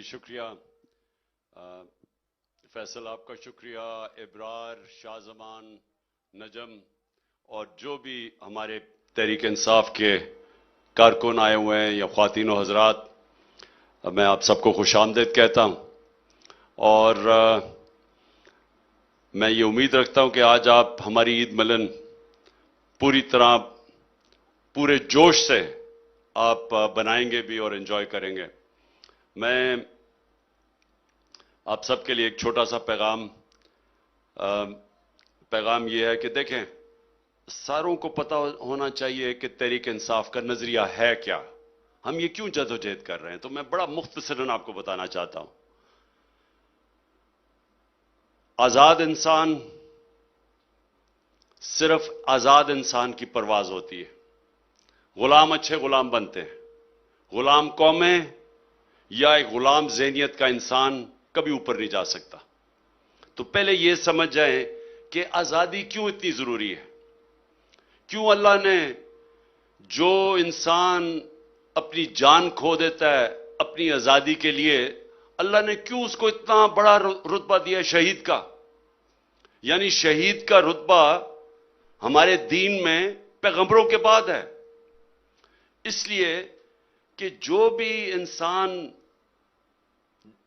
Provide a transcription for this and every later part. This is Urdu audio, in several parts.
شکریہ فیصل، آپ کا شکریہ، ابرار، شاہ زمان، نجم اور جو بھی ہمارے تحریک انصاف کے کارکن آئے ہوئے ہیں یا خواتین و حضرات، میں آپ سب کو خوش آمدید کہتا ہوں اور میں یہ امید رکھتا ہوں کہ آج آپ ہماری عید ملن پوری طرح پورے جوش سے آپ بنائیں گے بھی اور انجوائے کریں گے۔ میں آپ سب کے لیے ایک چھوٹا سا پیغام یہ ہے کہ دیکھیں، ساروں کو پتہ ہونا چاہیے کہ تحریک انصاف کا نظریہ ہے کیا، ہم یہ کیوں جدوجہد کر رہے ہیں۔ تو میں بڑا مختصراً آپ کو بتانا چاہتا ہوں۔ آزاد انسان صرف آزاد انسان کی پرواز ہوتی ہے۔ غلام اچھے غلام بنتے ہیں، غلام قومیں یا ایک غلام ذہنیت کا انسان کبھی اوپر نہیں جا سکتا۔ تو پہلے یہ سمجھ جائیں کہ آزادی کیوں اتنی ضروری ہے، کیوں اللہ نے جو انسان اپنی جان کھو دیتا ہے اپنی آزادی کے لیے، اللہ نے کیوں اس کو اتنا بڑا رتبہ دیا شہید کا۔ یعنی شہید کا رتبہ ہمارے دین میں پیغمبروں کے بعد ہے، اس لیے کہ جو بھی انسان،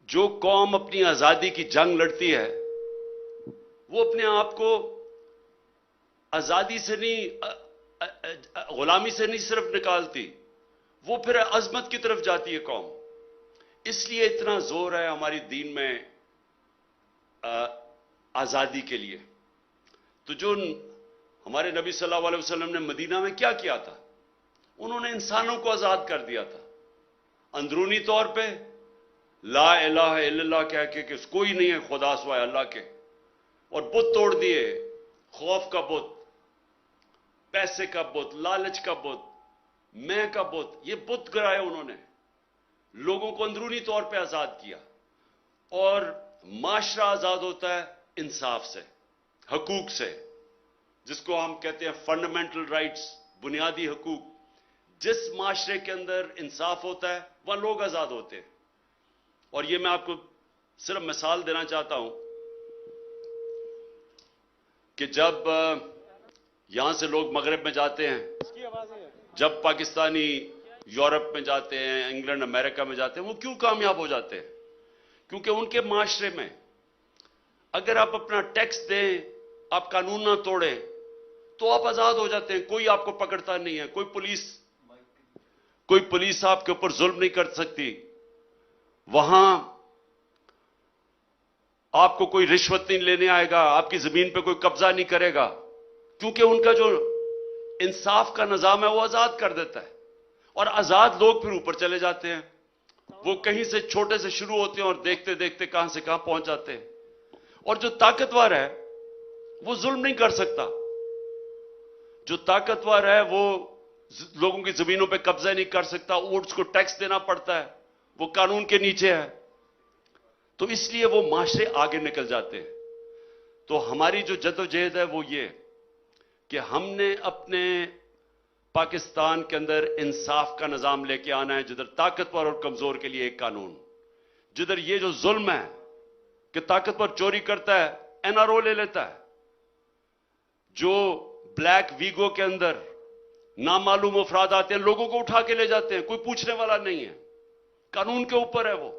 جو قوم اپنی آزادی کی جنگ لڑتی ہے، وہ اپنے آپ کو آزادی سے نہیں، غلامی سے نہیں صرف نکالتی، وہ پھر عظمت کی طرف جاتی ہے قوم۔ اس لیے اتنا زور ہے ہماری دین میں آزادی کے لیے۔ تو جو ہمارے نبی صلی اللہ علیہ وسلم نے مدینہ میں کیا کیا تھا، انہوں نے انسانوں کو آزاد کر دیا تھا اندرونی طور پہ، لا الہ الا اللہ کہہ کے کہ کوئی نہیں ہے خدا سوائے اللہ کے، اور بت توڑ دیے، خوف کا بت، پیسے کا بت، لالچ کا بت، میں کا بت، یہ بت گرائے انہوں نے، لوگوں کو اندرونی طور پہ آزاد کیا۔ اور معاشرہ آزاد ہوتا ہے انصاف سے، حقوق سے، جس کو ہم کہتے ہیں فنڈامنٹل رائٹس، بنیادی حقوق۔ جس معاشرے کے اندر انصاف ہوتا ہے وہاں لوگ آزاد ہوتے ہیں۔ اور یہ میں آپ کو صرف مثال دینا چاہتا ہوں کہ جب یہاں سے لوگ مغرب میں جاتے ہیں، جب پاکستانی یورپ میں جاتے ہیں، انگلینڈ امریکہ میں جاتے ہیں، وہ کیوں کامیاب ہو جاتے ہیں؟ کیونکہ ان کے معاشرے میں اگر آپ اپنا ٹیکس دیں، آپ قانون نہ توڑیں، تو آپ آزاد ہو جاتے ہیں، کوئی آپ کو پکڑتا نہیں ہے، کوئی پولیس آپ کے اوپر ظلم نہیں کر سکتی، وہاں آپ کو کوئی رشوت نہیں لینے آئے گا، آپ کی زمین پہ کوئی قبضہ نہیں کرے گا، کیونکہ ان کا جو انصاف کا نظام ہے وہ آزاد کر دیتا ہے۔ اور آزاد لوگ پھر اوپر چلے جاتے ہیں، وہ کہیں سے چھوٹے سے شروع ہوتے ہیں اور دیکھتے دیکھتے کہاں سے کہاں پہنچ جاتے ہیں۔ اور جو طاقتور ہے وہ ظلم نہیں کر سکتا، جو طاقتور ہے وہ لوگوں کی زمینوں پہ قبضہ نہیں کر سکتا، اس کو ٹیکس دینا پڑتا ہے، وہ قانون کے نیچے ہے، تو اس لیے وہ معاشرے آگے نکل جاتے ہیں۔ تو ہماری جو جدوجہد ہے وہ یہ کہ ہم نے اپنے پاکستان کے اندر انصاف کا نظام لے کے آنا ہے، جدھر طاقتور اور کمزور کے لیے ایک قانون، جدھر یہ جو ظلم ہے کہ طاقتور چوری کرتا ہے این آر او لے لیتا ہے، جو بلیک ویگو کے اندر نامعلوم افراد آتے ہیں لوگوں کو اٹھا کے لے جاتے ہیں، کوئی پوچھنے والا نہیں ہے، قانون کے اوپر ہے وہ،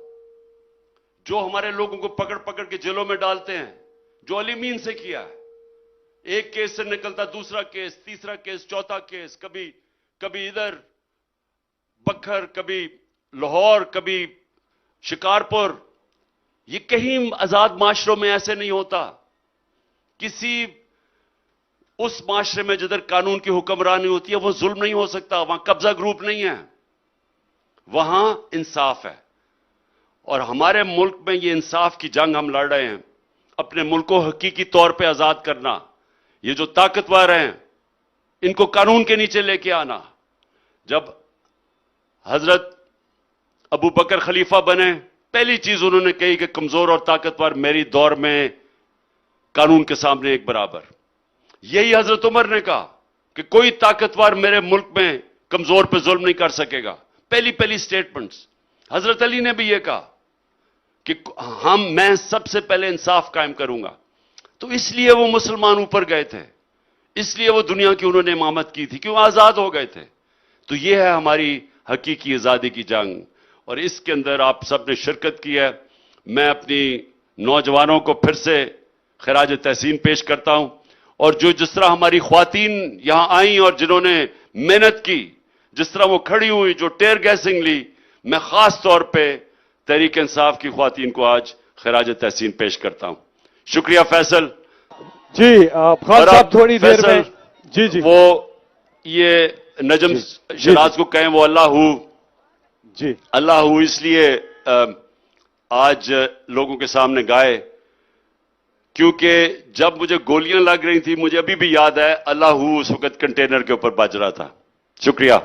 جو ہمارے لوگوں کو پکڑ پکڑ کے جیلوں میں ڈالتے ہیں، جو علی مین سے کیا ہے، ایک کیس سے نکلتا دوسرا کیس، تیسرا کیس، چوتھا کیس، کبھی ادھر بکھر، کبھی لاہور، کبھی شکارپور۔ یہ کہیں آزاد معاشروں میں ایسے نہیں ہوتا۔ کسی اس معاشرے میں جدھر قانون کی حکمرانی ہوتی ہے وہ ظلم نہیں ہو سکتا، وہاں قبضہ گروپ نہیں ہے، وہاں انصاف ہے۔ اور ہمارے ملک میں یہ انصاف کی جنگ ہم لڑ رہے ہیں، اپنے ملک کو حقیقی طور پہ آزاد کرنا، یہ جو طاقتور ہیں ان کو قانون کے نیچے لے کے آنا۔ جب حضرت ابو بکر خلیفہ بنے، پہلی چیز انہوں نے کہی کہ کمزور اور طاقتور میری دور میں قانون کے سامنے ایک برابر۔ یہی حضرت عمر نے کہا کہ کوئی طاقتور میرے ملک میں کمزور پہ ظلم نہیں کر سکے گا، پہلی سٹیٹمنٹس۔ حضرت علی نے بھی یہ کہا کہ میں سب سے پہلے انصاف قائم کروں گا. تو اس لیے وہ مسلمان اوپر گئے تھے, اس لیے وہ دنیا کی انہوں نے امامت کی تھی, کیوں آزاد ہو گئے تھے. تو یہ ہے ہماری حقیقی آزادی کی جنگ, اور اس کے اندر آپ سب نے شرکت کی ہے. میں اپنی نوجوانوں کو پھر سے خراج تحسین پیش کرتا ہوں, اور جس طرح ہماری خواتین یہاں آئیں اور جنہوں نے محنت کی, جس طرح وہ کھڑی ہوئی, جو ٹیئر گیسنگ لی, میں خاص طور پہ تحریک انصاف کی خواتین کو آج خراج تحسین پیش کرتا ہوں. شکریہ فیصل جی. خان صاحب تھوڑی دیر میں جی وہ یہ نجم شراز کو کہیں وہ اللہ ہو جی اللہ ہو اس لیے آج لوگوں کے سامنے گائے, کیونکہ جب مجھے گولیاں لگ رہی تھی مجھے ابھی بھی یاد ہے اللہ ہو اس وقت کنٹینر کے اوپر بج رہا تھا. شکریہ.